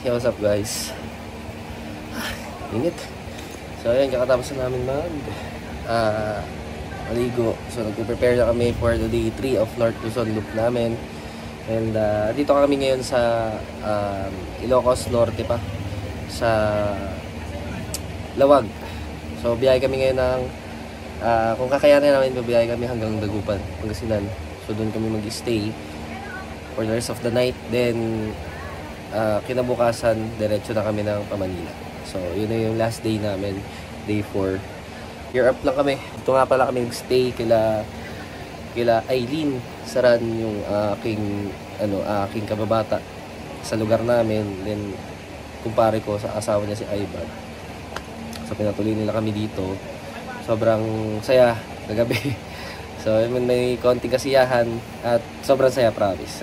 Hey, what's up guys? Init. So ayun, kakatapos na namin maligo. So nagpe-prepare na kami for the day 3 of North Luzon loop namin. And dito kami ngayon sa Ilocos Norte pa, sa Lawag. So biyahe kami ngayon ng kung kakayanin namin, biyahe kami hanggang Dagupan, Pangasinan. So doon kami mag-stay for the rest of the night. Then kinabukasan, diretso na kami ng Manila. So yun na yung last day namin, day 4. Year up lang kami. Ito nga pala kami nag-stay kila Aileen Saran, yung aking kababata sa lugar namin. Then kumpare ko sa asawa niya si Ivan. So pinatuloy nila kami dito. Sobrang saya kagabi. So may konting kasiyahan at sobrang saya, promise.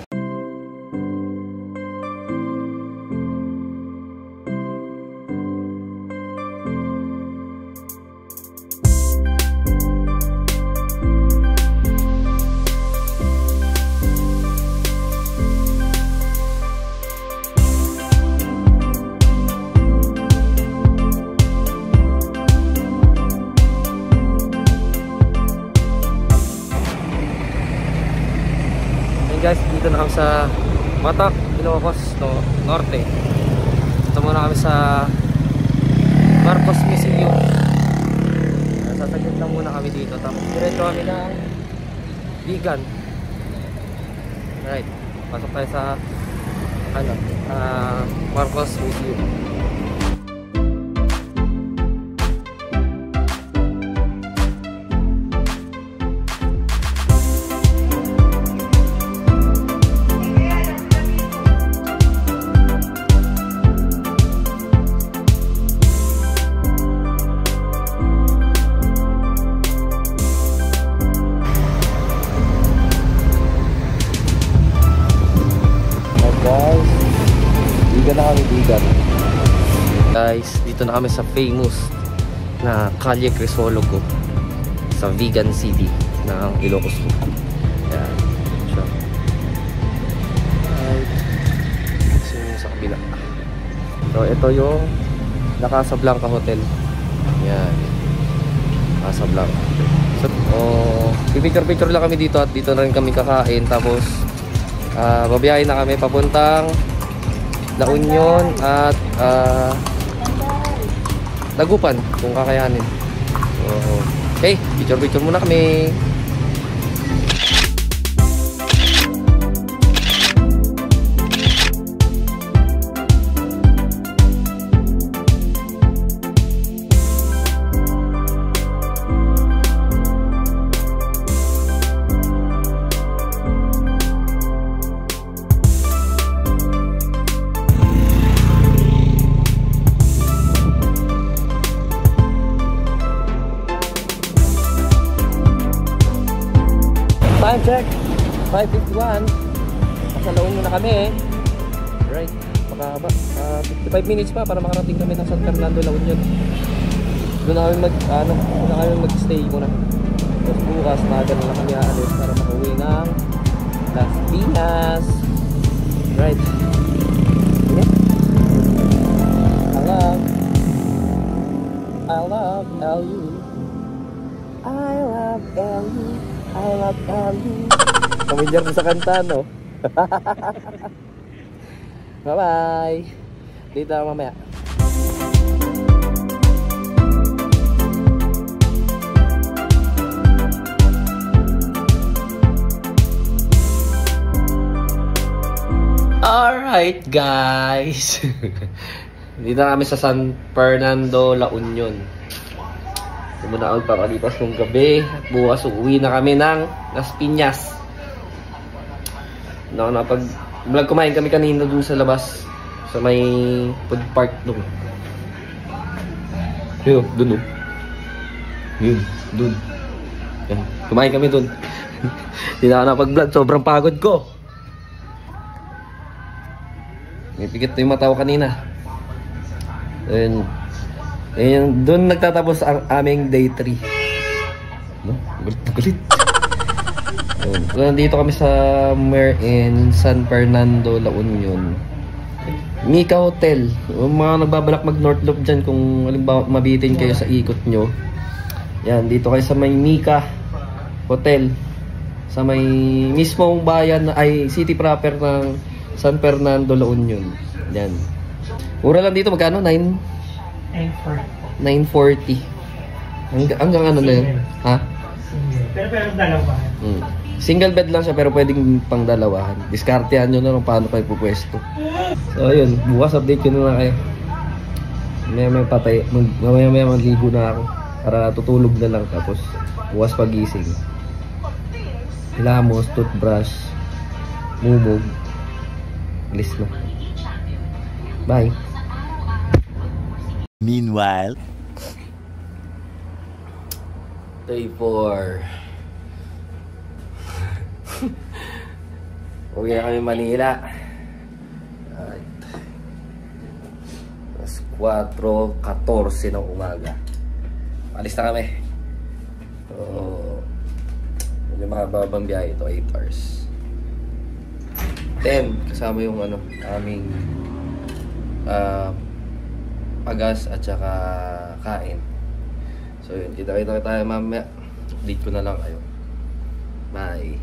Guys, dito na kami sa Matak, Ilocos Norte. Ito muna kami sa Marcos Museum. Sasaglit lang muna kami dito. Tapos diretso kami ng Vigan. Right, pasok tayo sa Marcos Museum. Guys, dito na kami sa famous na Calle Crisologo sa Vigan City ng Ilocos. Yan siya. Right. Sa kabila. So ito yung Casablanca Hotel. Yan, Casablanca. So picture lang kami dito at dito na rin kami kakain. Tapos babiyahin na kami papuntang La Union at Dagupan kung kakayanin. So, okay, picture muna kami. Time check, 5:51. Nasa La Union na kami. Right, pakahaba. 55 minutes pa para makarating kami ng San Fernando, La Union. Doon na kami mag-stay muna. Tapos bukas, maaga na lang kami aalis para makauwi ng Las Piñas. Right. Okay. I love LU. I love LU. I love LU. Familiar na sa kanta, no? Bye-bye. Dito na mamaya. Alright, guys. Dito na kami sa San Fernando, La Union. Muna ang pakalipas ng gabi at bukas uuwi na kami ng Las Piñas. Napag-vlog, kumain kami kanina dun sa labas sa may food park dun. Yun, dun. Yun, dun. Yan. Kumain kami dun. Hindi na ako napag-vlog, sobrang pagod ko. May pikit yung mata ko kanina. And doon nagtatapos ang aming day 3. No? Gulit. So, nandito kami sa in San Fernando, La Union. Mika Hotel. Yung mga nagbabalak mag North Loop dyan, kung halimbawa mabitin kayo sa ikot nyo. Yan, dito kayo sa may Mika Hotel. Sa may mismong bayan ay city proper ng San Fernando, La Union. Yan. Mura lang dito, magkano? 940. Hanggang ano na yun? Ha? Pero dalawa. Single bed lang siya pero pwedeng pang dalawahan. Diskartehan nyo na kung paano kayo pupwesto. So ayun, bukas update ko na lang kayo. Mamaya magligo na ako para tutulog na lang, tapos bukas pagising. Hilamos, toothbrush, mumog. Alis na. Bye. Meanwhile, Day 4. Uwi na kami Manila. Alright. Mas 4:14 ng umaga. Alis na kami. So, medyo makababang biyahe ito, 8 hours. Then, kasama yung aming pagas at saka kain. So yun, kita-kita tayo mamaya. Update ko na lang kayo. Bye.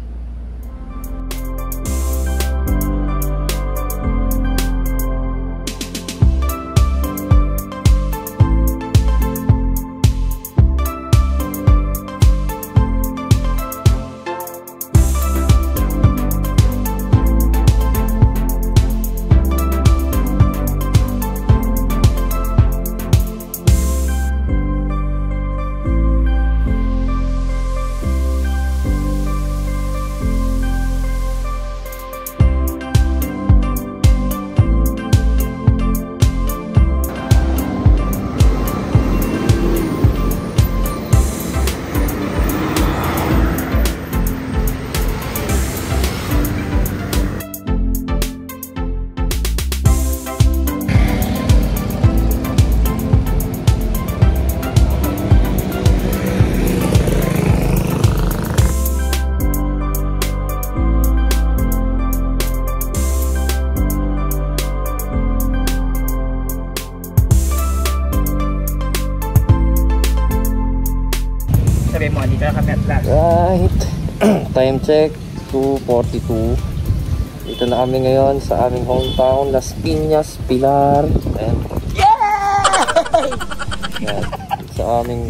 Sabi mo, dito na kami at last. Right. Time check, 2:42. Dito na kami ngayon sa aming hometown, Las Piñas, Pilar. And yan, sa aming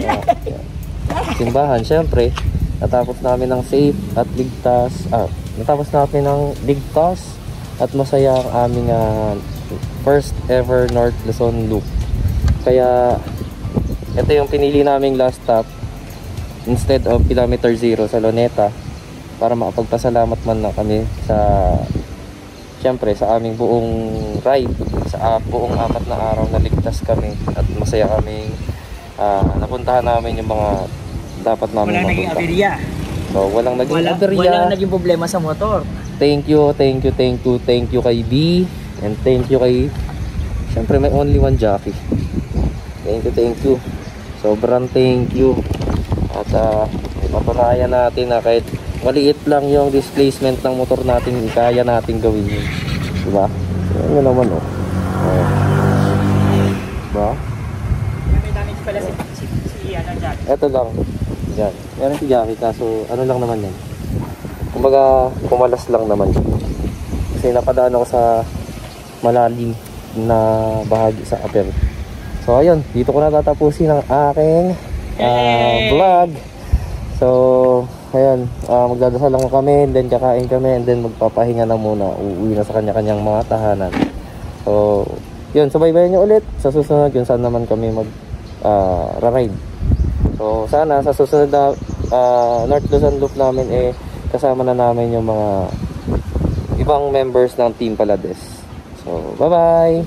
simbahan. Siyempre, natapos namin ng safe at ligtas. Natapos namin ng ligtas at masaya ang aming first ever North Luzon Loop. Kaya, ito yung pinili naming last stop instead of kilometer 0 sa Luneta, para makapagpasalamat man na kami sa, siyempre, sa aming buong ride, sa buong 4 na araw na ligtas kami at masaya kaming napuntahan namin yung mga dapat namin Walang naging mapunta. aberya. So walang naging aberya. Walang naging problema sa motor. Thank you kay B, and thank you kay, siyempre, may only one jockey. Thank you. Sobrang thank you. At mapatunayan natin na kahit maliit lang yung displacement ng motor natin, kaya natin gawin yun. Diba? Yan naman diba? May damage pala si Jack. Eto lang. Yan. Meron si Jackie, kaso ano lang naman yan. Kumbaga, pumalas lang naman. Kasi napadaan ako sa malalim na bahagi sa upper. So ayun, dito ko na tatapusin ang aking vlog. So ayun, magdadasal lang kami, and then kakain kami, and then magpapahinga na muna. Uuwi na sa kanya-kanyang mga tahanan. So yun, subaybayan nyo ulit sa susunod yun saan naman kami mag ride. So sana sa susunod na North Luzon Loop namin kasama na namin yung mga ibang members ng Team Palades. So bye bye.